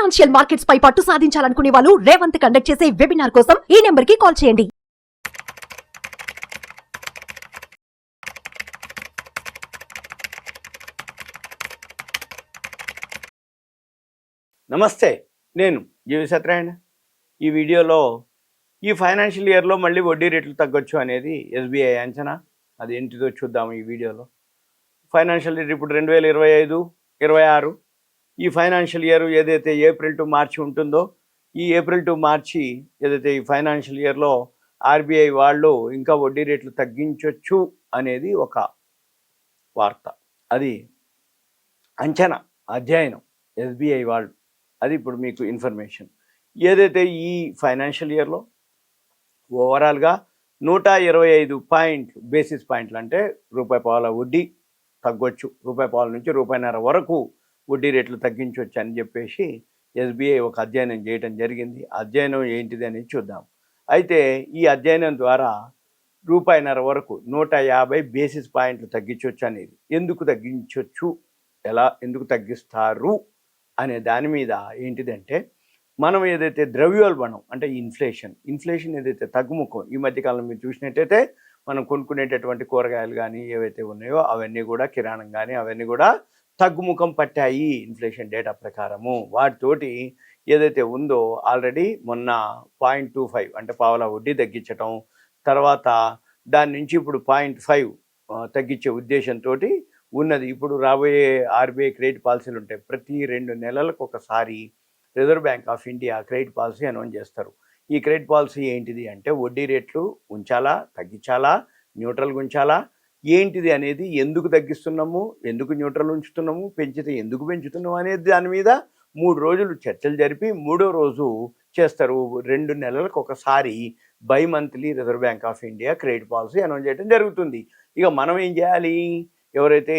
Financial markets పై పట్టు సాధించాలనుకునే వాళ్ళు Revanth conduct చేసే వెబినార్ కోసం ఈ నెంబర్ కి కాల్ చేయండి. నమస్తే, నేను జీవి సత్యనారాయణ. ఈ వీడియోలో ఈ ఫైనాన్షియల్ ఇయర్లో మళ్ళీ వడ్డీ రేట్లు తగ్గొచ్చు అనేది ఎస్బీఐ అంచనా. అది ఏంటిదో చూద్దాము ఈ వీడియోలో. ఫైనాన్షియల్ ఇయర్ ఇప్పుడు 2025-26 ఈ ఫైనాన్షియల్ ఇయర్ ఏదైతే ఏప్రిల్ టు మార్చి ఉంటుందో, ఈ ఏప్రిల్ టు మార్చి ఏదైతే ఈ ఫైనాన్షియల్ ఇయర్లో ఆర్బీఐ వాళ్ళు ఇంకా వడ్డీ రేట్లు తగ్గించవచ్చు అనేది ఒక వార్త. అది అంచనా, అధ్యయనం ఎస్బీఐ వాళ్ళు. అది ఇప్పుడు మీకు ఇన్ఫర్మేషన్. ఏదైతే ఈ ఫైనాన్షియల్ ఇయర్లో ఓవరాల్గా 125 బేసిస్ పాయింట్లు అంటే ₹1 వడ్డీ తగ్గొచ్చు, ₹1 నుంచి ₹1.5 వరకు వడ్డీ రేట్లు తగ్గించవచ్చు అని చెప్పేసి ఎస్బీఐ ఒక అధ్యయనం చేయడం జరిగింది. అధ్యయనం ఏంటిది అనేది చూద్దాం. అయితే ఈ అధ్యయనం ద్వారా ₹1.5 వరకు 150 బేసిస్ పాయింట్లు తగ్గించవచ్చు అనేది. ఎందుకు తగ్గించవచ్చు, ఎందుకు తగ్గిస్తారు అనే దాని మీద ఏంటిదంటే, మనం ఏదైతే ద్రవ్యోల్బణం అంటే ఇన్ఫ్లేషన్ ఏదైతే తగ్గుముఖం ఈ మధ్యకాలంలో మీరు చూసినట్టయితే మనం కొనుక్కునేటటువంటి కూరగాయలు కానీ ఏవైతే ఉన్నాయో అవన్నీ కూడా, కిరాణం కానీ అవన్నీ కూడా తగ్గుముఖం పట్టాయి ఇన్ఫ్లేషన్ డేటా ప్రకారము. వాటితోటి ఏదైతే ఉందో ఆల్రెడీ మొన్న 0.25 అంటే పావలా వడ్డీ తగ్గించటం, తర్వాత దాని నుంచి ఇప్పుడు 0.5 తగ్గించే ఉద్దేశంతో ఉన్నది. ఇప్పుడు రాబోయే ఆర్బీఐ క్రెడిట్ పాలసీలు ఉంటాయి. ప్రతి 2 నెలలకు ఒకసారి reserve bank of India credit policy announce చేస్తారు. ఈ క్రెడిట్ పాలసీ ఏంటిది అంటే, వడ్డీ రేట్లు ఉంచాలా, తగ్గించాలా, న్యూట్రల్గా ఉంచాలా, ఏంటిది అనేది, ఎందుకు తగ్గిస్తున్నాము, ఎందుకు న్యూట్రల్ ఉంచుతున్నాము, పెంచితే ఎందుకు పెంచుతున్నాము అనేది దాని మీద 3 రోజులు చర్చలు జరిపి 3వ రోజు చేస్తారు. 2 నెలలకు ఒకసారి monthly reserve bank of India credit policy announce చేయడం జరుగుతుంది. ఇక మనం ఏం చేయాలి, ఎవరైతే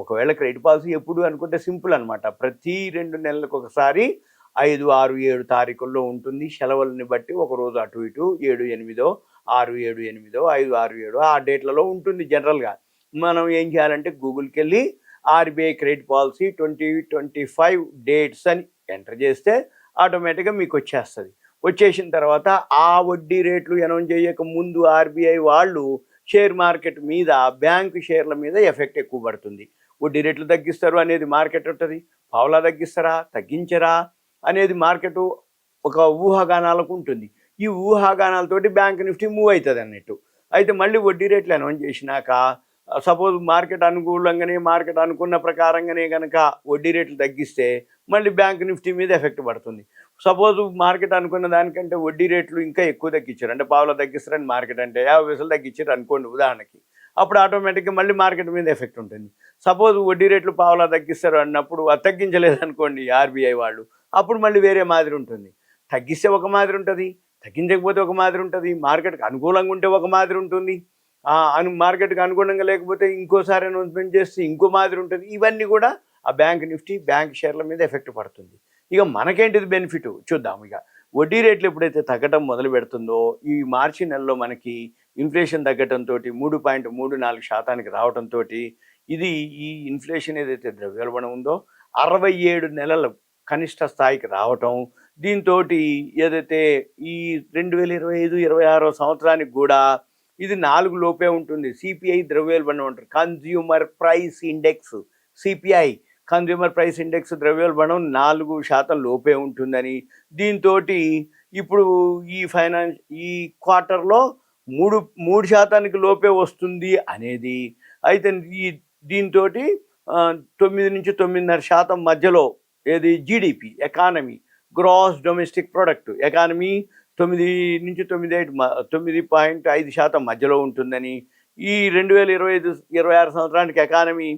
ఒకవేళ క్రెడిట్ పాలసీ ఎప్పుడు అనుకుంటే సింపుల్ అనమాట. ప్రతి 2 నెలలకు ఒకసారి 5, 6, 7 తారీఖుల్లో ఉంటుంది. సెలవులని బట్టి ఒకరోజు అటు ఇటు 7, 8, 6, 7, 8, 5, 6, 7 ఆ డేట్లలో ఉంటుంది జనరల్గా. మనం ఏం చేయాలంటే గూగుల్కి వెళ్ళి ఆర్బీఐ క్రెడిట్ పాలసీ 2025 డేట్స్ అని ఎంటర్ చేస్తే ఆటోమేటిక్గా మీకు వచ్చేస్తుంది. వచ్చేసిన తర్వాత ఆ వడ్డీ రేట్లు అనౌన్స్ చేయక ముందు ఆర్బీఐ వాళ్ళు షేర్ మార్కెట్ మీద, బ్యాంకు షేర్ల మీద ఎఫెక్ట్ ఎక్కువ పడుతుంది. వడ్డీ రేట్లు తగ్గిస్తారు అనేది మార్కెట్ ఉంటుంది, పావలా తగ్గిస్తారా తగ్గించరా అనేది మార్కెట్ ఒక ఊహాగానాలకు ఉంటుంది. ఈ ఊహాగానాలతోటి బ్యాంక్ నిఫ్టీ మూవ్ అవుతుంది అన్నట్టు. అయితే మళ్ళీ వడ్డీ రేట్లు అనౌన్స్ చేసినాక సపోజ్ మార్కెట్ అనుకూలంగానే, మార్కెట్ అనుకున్న ప్రకారంగానే కనుక వడ్డీ రేట్లు తగ్గిస్తే మళ్ళీ బ్యాంక్ నిఫ్టీ మీద ఎఫెక్ట్ పడుతుంది. సపోజ్ మార్కెట్ అనుకున్న దానికంటే వడ్డీ రేట్లు ఇంకా ఎక్కువ తగ్గించారు అంటే పావులా తగ్గిస్తారని మార్కెట్ అంటే 50 పైసలు తగ్గించారు అనుకోండి ఉదాహరణకి, అప్పుడు ఆటోమేటిక్గా మళ్ళీ మార్కెట్ మీద ఎఫెక్ట్ ఉంటుంది. సపోజ్ వడ్డీ రేట్లు పావులా తగ్గిస్తారు అన్నప్పుడు అది తగ్గించలేదు అనుకోండి ఆర్బీఐ వాళ్ళు, అప్పుడు మళ్ళీ వేరే మాదిరి ఉంటుంది. తగ్గిస్తే ఒక మాదిరి ఉంటుంది, తగ్గించకపోతే ఒక మాదిరి ఉంటుంది, మార్కెట్కి అనుకూలంగా ఉంటే ఒక మాదిరి ఉంటుంది, మార్కెట్కి అనుగుణంగా లేకపోతే ఇంకోసారి అనౌన్స్మెంట్ చేస్తే ఇంకో మాదిరి ఉంటుంది. ఇవన్నీ కూడా ఆ బ్యాంక్ నిఫ్టీ, బ్యాంక్ షేర్ల మీద ఎఫెక్ట్ పడుతుంది. ఇక మనకేంటిది బెనిఫిట్ చూద్దాం. ఇక వడ్డీ రేట్లు ఎప్పుడైతే తగ్గటం మొదలు పెడుతుందో, ఈ మార్చి నెలలో మనకి ఇన్ఫ్లేషన్ తగ్గటంతో 3.34% రావడంతో ఇది ఈ ఇన్ఫ్లేషన్ ఏదైతే ద్రవ్యోల్బణం ఉందో 67 నెలల కనిష్ట స్థాయికి రావటం, దీంతో ఏదైతే ఈ 2025-26 సంవత్సరానికి కూడా ఇది 4 లోపే ఉంటుంది. సిపిఐ ద్రవ్యోల్బణం అంటారు, consumer price index. CPI consumer price index ద్రవ్యోల్బణం 4% లోపే ఉంటుందని, దీంతో ఇప్పుడు ఈ క్వార్టర్లో 3% లోపే వస్తుంది అనేది. అయితే దీంతో 9 నుంచి 9.5% మధ్యలో ఏది GDP, economy, gross domestic product economy 9 నుంచి 9.5% మధ్యలో ఉంటుందని, ఈ 2025-26 సంవత్సరానికి ఎకానమీ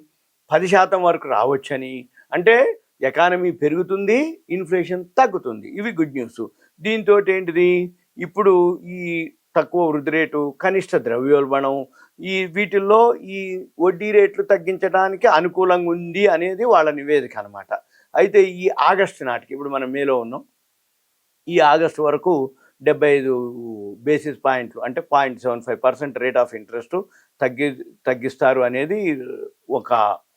10% వరకు రావచ్చని. అంటే ఎకానమీ పెరుగుతుంది, ఇన్ఫ్లేషన్ తగ్గుతుంది. ఇవి గుడ్ న్యూస్. దీంతో ఏంటిది, ఇప్పుడు ఈ తక్కువ వృద్ధి రేటు, కనిష్ట ద్రవ్యోల్బణం, వీటిల్లో ఈ వడ్డీ రేట్లు తగ్గించడానికి అనుకూలంగా ఉంది అనేది వాళ్ళ నివేదిక అనమాట. అయితే ఈ ఆగస్టు నాటికి, ఇప్పుడు మనం మేలో ఉన్నాం, ఈ ఆగస్టు వరకు 75 బేసిస్ పాయింట్లు అంటే 0.75% రేట్ ఆఫ్ ఇంట్రెస్ట్ తగ్గిస్తారు అనేది ఒక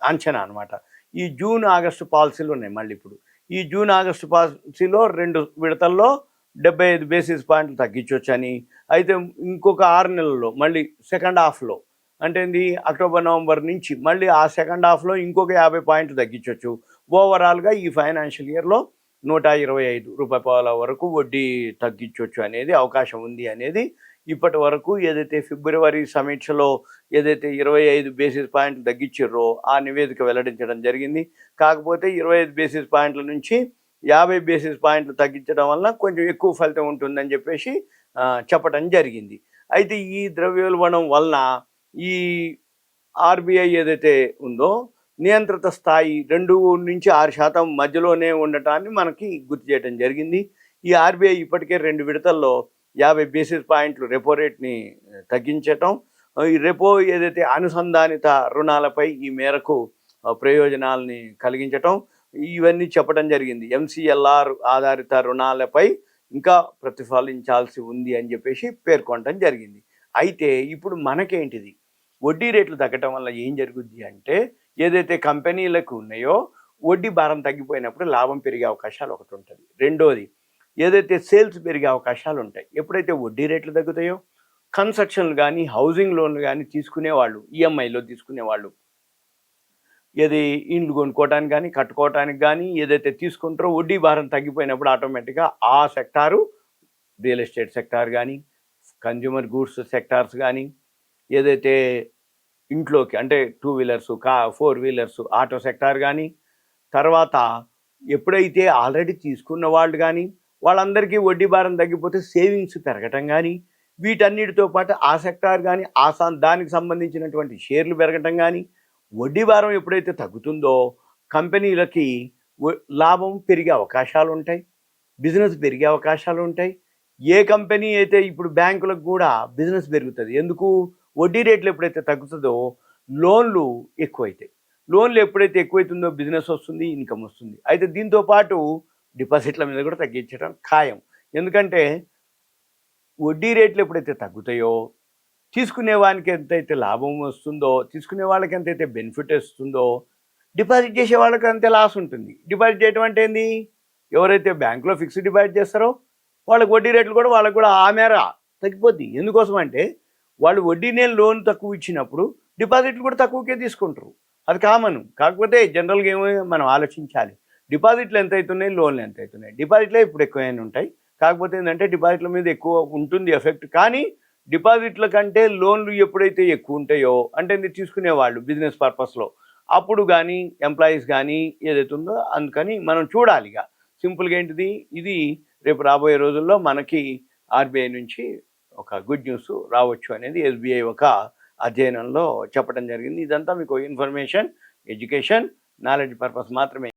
అంచనా అనమాట. ఈ జూన్ ఆగస్టు పాలసీలు ఉన్నాయి మళ్ళీ ఇప్పుడు. ఈ జూన్ ఆగస్టు పాలసీలో 2 విడతల్లో 75 బేసిస్ పాయింట్లు తగ్గించవచ్చని, అయితే ఇంకొక 6 నెలల్లో మళ్ళీ సెకండ్ హాఫ్లో అంటే ఏంది అక్టోబర్ నవంబర్ నుంచి మళ్ళీ ఆ సెకండ్ హాఫ్లో ఇంకొక 50 పాయింట్లు తగ్గించవచ్చు. ఓవరాల్గా ఈ ఫైనాన్షియల్ ఇయర్లో 125 రూపాయల వరకు వడ్డీ తగ్గించవచ్చు అనేది అవకాశం ఉంది అనేది ఇప్పటి వరకు ఏదైతే ఫిబ్రవరి సమీక్షలో ఏదైతే 25 బేసిస్ పాయింట్లు తగ్గించారో ఆ నివేదిక వెల్లడించడం జరిగింది. కాకపోతే 25 బేసిస్ పాయింట్ల నుంచి 50 బేసిస్ పాయింట్లు తగ్గించడం వల్ల కొంచెం ఎక్కువ ఫలితం ఉంటుందని చెప్పేసి చెప్పడం జరిగింది. అయితే ఈ ద్రవ్యోల్బణం వలన ఈ ఆర్బీఐ ఏదైతే ఉందో నియంత్రిత స్థాయి 2 నుంచి 6% మధ్యలోనే ఉండటాన్ని మనకి గుర్తు చేయడం జరిగింది. ఈ ఆర్బీఐ ఇప్పటికే 2 విడతల్లో 50 బేసిస్ పాయింట్లు రెపో రేట్ని తగ్గించటం, ఈ రెపో ఏదైతే అనుసంధానిత రుణాలపై ఈ మేరకు ప్రయోజనాలని కలిగించటం ఇవన్నీ చెప్పడం జరిగింది. ఎంసీఎల్ఆర్ ఆధారిత రుణాలపై ఇంకా ప్రతిఫలించాల్సి ఉంది అని చెప్పేసి పేర్కొనడం జరిగింది. అయితే ఇప్పుడు మనకేంటిది, వడ్డీ రేట్లు తగ్గటం వల్ల ఏం జరుగుద్ది అంటే ఏదైతే కంపెనీలకు ఉన్నాయో వడ్డీ భారం తగ్గిపోయినప్పుడు లాభం పెరిగే అవకాశాలు ఒకటి ఉంటుంది. రెండోది ఏదైతే సేల్స్ పెరిగే అవకాశాలు ఉంటాయి. ఎప్పుడైతే వడ్డీ రేట్లు తగ్గుతాయో కన్స్ట్రక్షన్లు కానీ హౌసింగ్ లోన్లు కానీ తీసుకునేవాళ్ళు, ఈఎంఐలో తీసుకునేవాళ్ళు ఏది ఇండ్లు కొనుక్కోవడానికి కానీ కట్టుకోవడానికి కానీ ఏదైతే తీసుకుంటారో వడ్డీ భారం తగ్గిపోయినప్పుడు ఆటోమేటిక్గా ఆ సెక్టారు రియల్ ఎస్టేట్ సెక్టార్ కానీ కన్జ్యూమర్ గూడ్స్ సెక్టార్స్ కానీ ఏదైతే ఇంట్లోకి అంటే 2 వీలర్స్ 4 వీలర్స్ ఆటో సెక్టార్ కానీ తర్వాత ఎప్పుడైతే ఆల్రెడీ తీసుకున్న వాళ్ళు కానీ వాళ్ళందరికీ వడ్డీ భారం తగ్గిపోతే సేవింగ్స్ పెరగటం కానీ వీటన్నిటితో పాటు ఆ సెక్టార్ కానీ దానికి సంబంధించినటువంటి షేర్లు పెరగటం కానీ వడ్డీ భారం ఎప్పుడైతే తగ్గుతుందో కంపెనీలకి లాభం పెరిగే అవకాశాలు ఉంటాయి, బిజినెస్ పెరిగే అవకాశాలు ఉంటాయి. ఏ కంపెనీ అయితే ఇప్పుడు బ్యాంకులకు కూడా బిజినెస్ పెరుగుతుంది. ఎందుకు? వడ్డీ రేట్లు ఎప్పుడైతే తగ్గుతుందో లోన్లు ఎక్కువైతాయి. లోన్లు ఎప్పుడైతే ఎక్కువైతుందో బిజినెస్ వస్తుంది, ఇన్కమ్ వస్తుంది. అయితే దీంతో పాటు డిపాజిట్ల మీద కూడా తగ్గించడం ఖాయం. ఎందుకంటే వడ్డీ రేట్లు ఎప్పుడైతే తగ్గుతాయో తీసుకునే వానికి ఎంతైతే లాభం వస్తుందో, తీసుకునే వాళ్ళకి ఎంతైతే బెనిఫిట్ వస్తుందో డిపాజిట్ చేసే వాళ్ళకి అంతే లాస్ ఉంటుంది. డిపాజిట్ చేయడం అంటే ఏంది? ఎవరైతే బ్యాంకులో ఫిక్స్డ్ డిపాజిట్ చేస్తారో వాళ్ళకి వడ్డీ రేట్లు కూడా వాళ్ళకి కూడా ఆ మేర తగ్గిపోద్ది. ఎందుకోసం అంటే వాళ్ళు వడ్డీనే లోన్ తక్కువ ఇచ్చినప్పుడు డిపాజిట్లు కూడా తక్కువకే తీసుకుంటారు. అది కామన్. కాకపోతే జనరల్గా ఏమో మనం ఆలోచించాలి, డిపాజిట్లు ఎంత అవుతున్నాయి, లోన్లు ఎంత అవుతున్నాయి. డిపాజిట్లే ఇప్పుడు ఎక్కువైనా ఉంటాయి. కాకపోతే ఏంటంటే డిపాజిట్ల మీద ఎక్కువ ఉంటుంది ఎఫెక్ట్. కానీ డిపాజిట్ల కంటే లోన్లు ఎప్పుడైతే ఎక్కువ ఉంటాయో అంటే తీసుకునేవాళ్ళు బిజినెస్ పర్పస్లో అప్పుడు కానీ ఎంప్లాయీస్ కానీ ఏదైతే ఉందో అందుకని మనం చూడాలి. ఇక సింపుల్గా ఏంటిది, ఇది రేపు రాబోయే రోజుల్లో మనకి ఆర్బీఐ నుంచి ఒక గుడ్ న్యూస్ రావచ్చు అనేది ఎస్బీఐ ఒక అధ్యయనంలో చెప్పడం జరిగింది. ఇదంతా మీకు ఇన్ఫర్మేషన్, ఎడ్యుకేషన్, నాలెడ్జ్ పర్పస్ మాత్రమే.